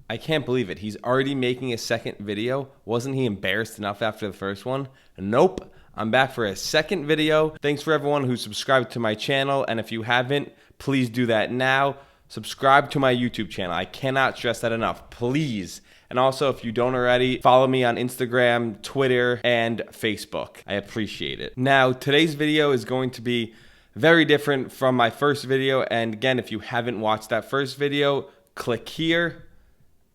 I can't believe it. He's already making a second video. Wasn't he embarrassed enough after the first one? Nope. I'm back for a second video. Thanks for everyone who subscribed to my channel. And if you haven't, please do that now. Subscribe to my YouTube channel. I cannot stress that enough. Please. And also, if you don't already, follow me on Instagram, Twitter, and Facebook. I appreciate it. Now, today's video is going to be very different from my first video. And again, if you haven't watched that first video, click here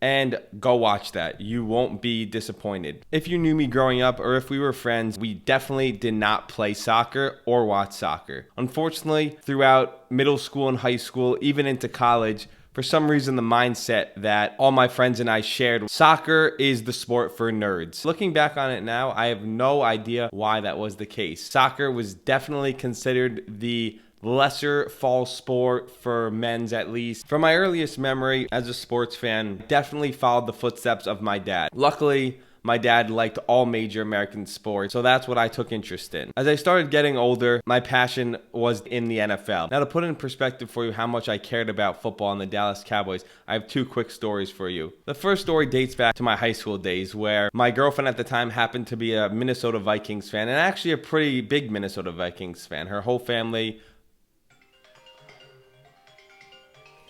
and go watch that. You won't be disappointed. If you knew me growing up or if we were friends, we definitely did not play soccer or watch soccer. Unfortunately, throughout middle school and high school, even into college, for some reason, the mindset that all my friends and I shared, soccer is the sport for nerds. Looking back on it now, I have no idea why that was the case. Soccer was definitely considered the lesser fall sport for men's, at least. From my earliest memory as a sports fan, definitely followed the footsteps of my dad. Luckily, my dad liked all major American sports, so that's what I took interest in. As I started getting older, my passion was in the NFL. Now, to put in perspective for you how much I cared about football and the Dallas Cowboys, I have two quick stories for you. The first story dates back to my high school days, where my girlfriend at the time happened to be a Minnesota Vikings fan, and actually a pretty big Minnesota Vikings fan. Her whole family...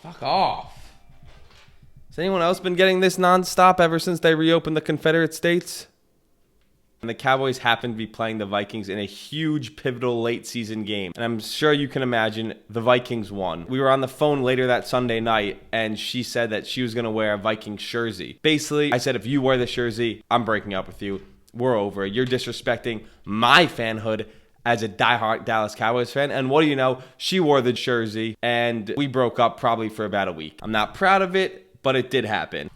Fuck off. Has anyone else been getting this nonstop ever since they reopened the Confederate States? And the Cowboys happened to be playing the Vikings in a huge pivotal late season game. And I'm sure you can imagine the Vikings won. We were on the phone later that Sunday night and she said that she was going to wear a Vikings jersey. Basically, I said, if you wear the jersey, I'm breaking up with you. We're over. You're disrespecting my fanhood as a diehard Dallas Cowboys fan. And what do you know? She wore the jersey and we broke up probably for about a week. I'm not proud of it, but it did happen.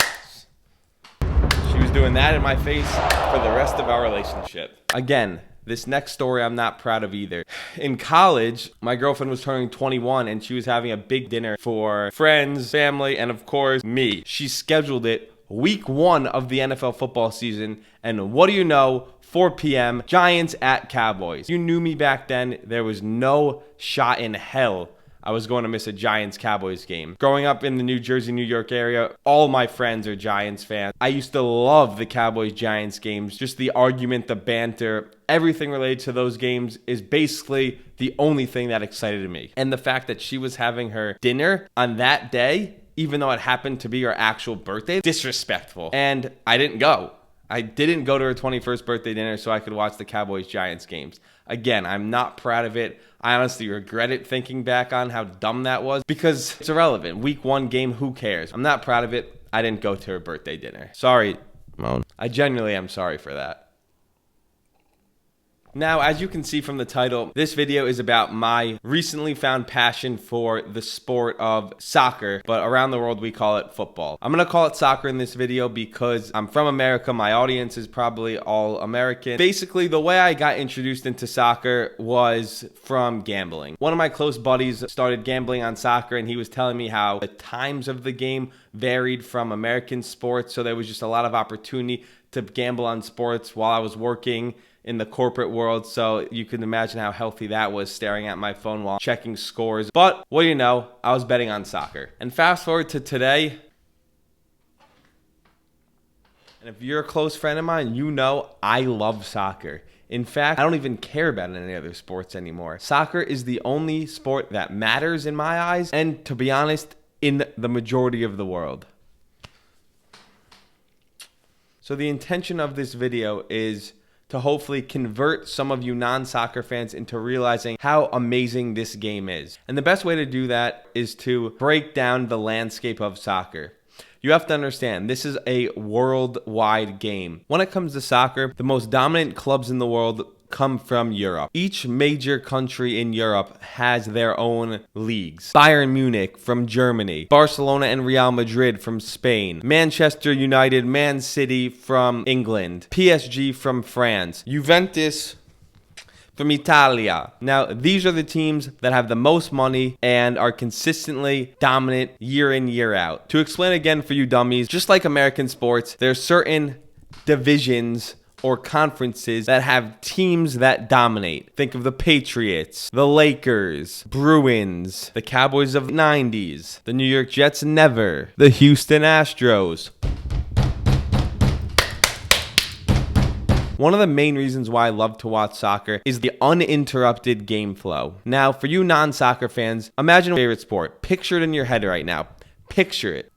She was doing that in my face for the rest of our relationship. Again, this next story I'm not proud of either. In college, my girlfriend was turning 21 and she was having a big dinner for friends, family, and of course, me. She scheduled it week 1 of the NFL football season, and what do you know? 4 p.m., Giants at Cowboys. You knew me back then. There was no shot in hell I was going to miss a Giants-Cowboys game. Growing up in the New Jersey, New York area, all my friends are Giants fans. I used to love the Cowboys-Giants games. Just the argument, the banter, everything related to those games is basically the only thing that excited me. And the fact that she was having her dinner on that day, even though it happened to be her actual birthday, disrespectful. And I didn't go. I didn't go to her 21st birthday dinner so I could watch the Cowboys-Giants games. Again, I'm not proud of it. I honestly regret it thinking back on how dumb that was because it's irrelevant. Week 1 game, who cares? I'm not proud of it. I didn't go to her birthday dinner. Sorry, Moan. I genuinely am sorry for that. Now, as you can see from the title, this video is about my recently found passion for the sport of soccer, but around the world we call it football. I'm going to call it soccer in this video because I'm from America. My audience is probably all American. Basically, the way I got introduced into soccer was from gambling. One of my close buddies started gambling on soccer, and he was telling me how the times of the game varied from American sports, so there was just a lot of opportunity to gamble on sports while I was working in the corporate world, so you can imagine how healthy that was, staring at my phone while checking scores. But what do you know, I was betting on soccer. And fast forward to today, and if you're a close friend of mine, you know I love soccer. In fact, I don't even care about any other sports anymore. Soccer is the only sport that matters in my eyes, and to be honest, in the majority of the world. So the intention of this video is to hopefully convert some of you non-soccer fans into realizing how amazing this game is. And the best way to do that is to break down the landscape of soccer. You have to understand, this is a worldwide game. When it comes to soccer, the most dominant clubs in the world come from Europe. Each major country in Europe has their own leagues. Bayern Munich from Germany, Barcelona and Real Madrid from Spain, Manchester United, Man City from England, PSG from France, Juventus from Italia. Now, these are the teams that have the most money and are consistently dominant year in, year out. To explain again for you dummies, just like American sports, there's certain divisions or conferences that have teams that dominate. Think of the Patriots, the Lakers, Bruins, the Cowboys of the 90s, the New York Jets never, the Houston Astros. One of the main reasons why I love to watch soccer is the uninterrupted game flow. Now, for you non-soccer fans, imagine your favorite sport. Picture it in your head right now. Picture it.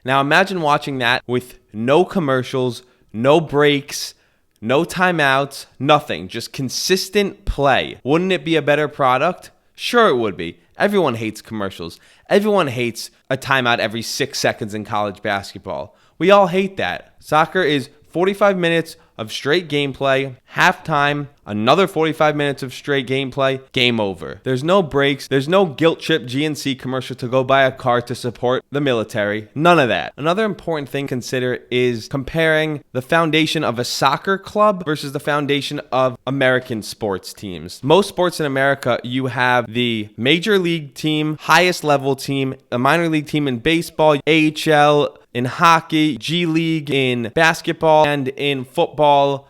Now, imagine watching that with no commercials, no breaks, no timeouts, nothing. Just consistent play. Wouldn't it be a better product? Sure it would be. Everyone hates commercials. Everyone hates a timeout every 6 seconds in college basketball. We all hate that. Soccer is 45 minutes of straight gameplay, halftime, another 45 minutes of straight gameplay, game over. There's no breaks. There's no guilt trip GNC commercial to go buy a car to support the military. None of that. Another important thing to consider is comparing the foundation of a soccer club versus the foundation of American sports teams. Most sports in America, you have the major league team, highest level team, a minor league team in baseball, AHL, in hockey, G League, in basketball, and in football.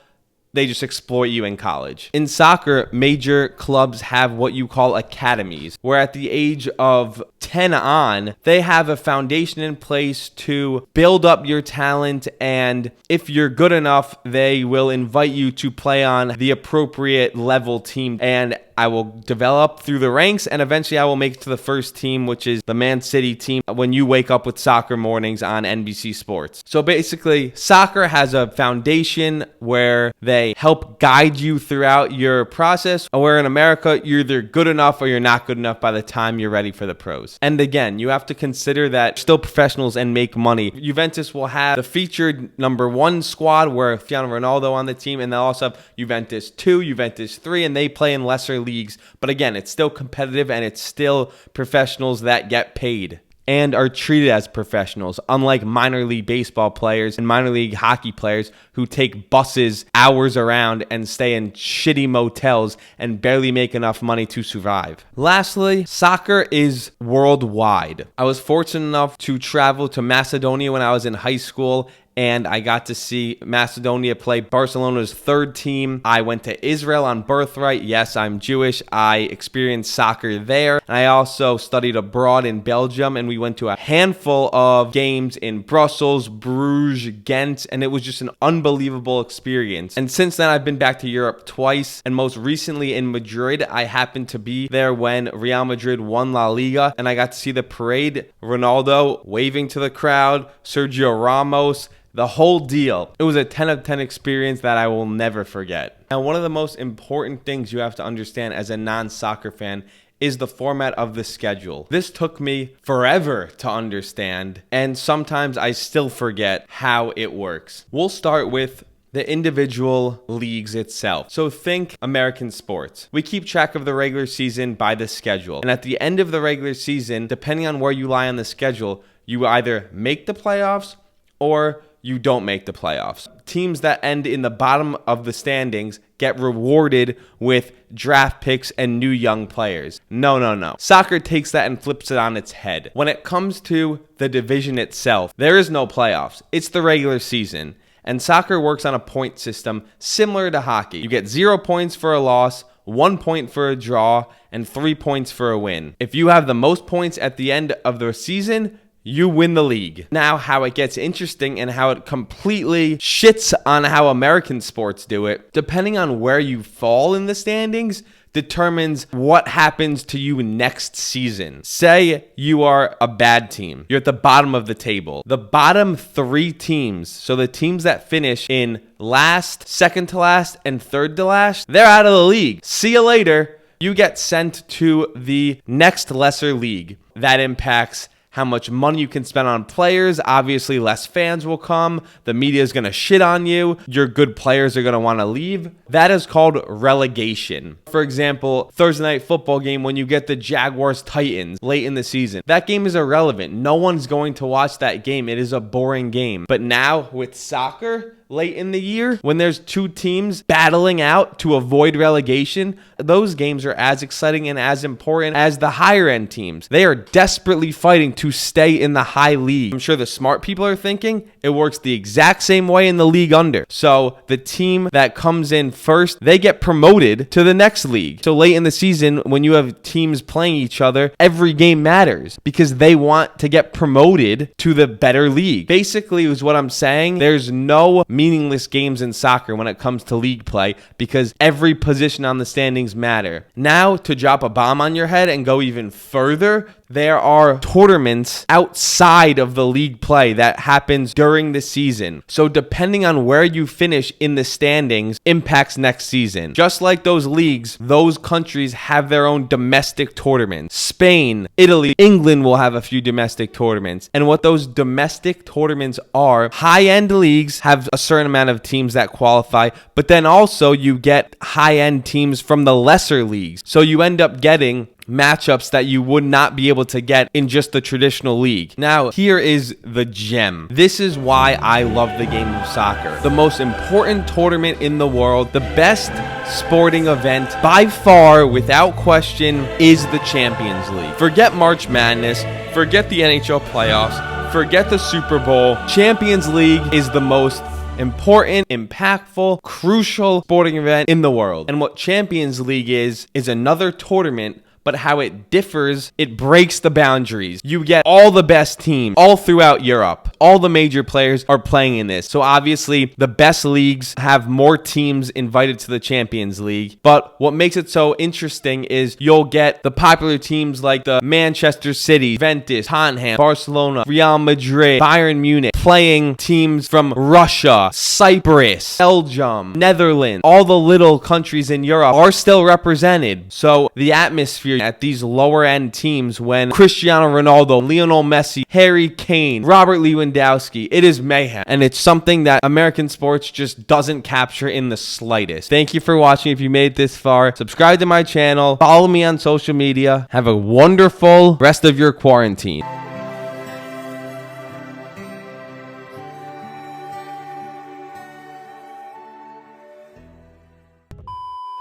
They just exploit you in college. In soccer, major clubs have what you call academies, where at the age of 10 on, they have a foundation in place to build up your talent, and if you're good enough, they will invite you to play on the appropriate level team, and I will develop through the ranks, and eventually I will make it to the first team, which is the Man City team, when you wake up with soccer mornings on NBC Sports. So basically, soccer has a foundation where they help guide you throughout your process, where in America, you're either good enough or you're not good enough by the time you're ready for the pros. And again, you have to consider that still professionals and make money. Juventus will have the featured number 1 squad where Cristiano Ronaldo on the team, and they'll also have Juventus 2, Juventus 3, and they play in lesser leagues. But again, it's still competitive and it's still professionals that get paid and are treated as professionals, unlike minor league baseball players and minor league hockey players who take buses hours around and stay in shitty motels and barely make enough money to survive. Lastly, soccer is worldwide. I was fortunate enough to travel to Macedonia when I was in high school, and I got to see Macedonia play Barcelona's third team. I went to Israel on birthright. Yes, I'm Jewish. I experienced soccer there. And I also studied abroad in Belgium, and we went to a handful of games in Brussels, Bruges, Ghent, and it was just an unbelievable experience. And since then, I've been back to Europe twice, and most recently in Madrid. I happened to be there when Real Madrid won La Liga, and I got to see the parade, Ronaldo waving to the crowd, Sergio Ramos, the whole deal. It was a 10 of 10 experience that I will never forget. Now, one of the most important things you have to understand as a non-soccer fan is the format of the schedule. This took me forever to understand, and sometimes I still forget how it works. We'll start with the individual leagues itself. So think American sports. We keep track of the regular season by the schedule. And at the end of the regular season, depending on where you lie on the schedule, you either make the playoffs or you don't make the playoffs. Teams that end in the bottom of the standings get rewarded with draft picks and new young players. No. Soccer takes that and flips it on its head. When it comes to the division itself, there is no playoffs. It's the regular season. And soccer works on a point system similar to hockey. You get 0 points for a loss, 1 point for a draw, and 3 points for a win. If you have the most points at the end of the season, you win the league. Now, how it gets interesting and how it completely shits on how American sports do it, depending on where you fall in the standings, determines what happens to you next season. Say you are a bad team. You're at the bottom of the table. The bottom 3 teams, so the teams that finish in last, second to last, and third to last, they're out of the league. See you later. You get sent to the next lesser league. That impacts how much money you can spend on players. Obviously, less fans will come. The media is going to shit on you. Your good players are going to want to leave. That is called relegation. For example, Thursday night football game when you get the Jaguars Titans late in the season. That game is irrelevant. No one's going to watch that game. It is a boring game. But now with soccer, late in the year, when there's 2 teams battling out to avoid relegation, those games are as exciting and as important as the higher end teams. They are desperately fighting to stay in the high league. I'm sure the smart people are thinking, It works the exact same way in the league under. So the team that comes in first, they get promoted to the next league. So late in the season, when you have teams playing each other, every game matters because they want to get promoted to the better league. Basically, is what I'm saying. There's no meaningless games in soccer when it comes to league play because every position on the standings matter. Now, to drop a bomb on your head and go even further, there are tournaments outside of the league play that happens during the season. So depending on where you finish in the standings impacts next season. Just like those leagues, those countries have their own domestic tournaments. Spain, Italy, England will have a few domestic tournaments. And what those domestic tournaments are, high-end leagues have a certain amount of teams that qualify, but then also you get high-end teams from the lesser leagues. So you end up getting matchups that you would not be able to get in just the traditional league. Now, here is the gem. This is why I love the game of soccer. The most important tournament in the world, the best sporting event by far, without question, is the Champions League. Forget March Madness, forget the NHL playoffs, forget the Super Bowl. Champions League is the most important, impactful, crucial sporting event in the world. And what Champions League is another tournament, but how it differs, it breaks the boundaries. You get all the best teams all throughout Europe. All the major players are playing in this. So obviously, the best leagues have more teams invited to the Champions League. But what makes it so interesting is you'll get the popular teams like the Manchester City, Juventus, Tottenham, Barcelona, Real Madrid, Bayern Munich, playing teams from Russia, Cyprus, Belgium, Netherlands. All the little countries in Europe are still represented. So the atmosphere at these lower end teams when Cristiano Ronaldo, Lionel Messi, Harry Kane, Robert Lewandowski, it is mayhem. And it's something that American sports just doesn't capture in the slightest. Thank you for watching. If you made it this far, subscribe to my channel, follow me on social media. Have a wonderful rest of your quarantine.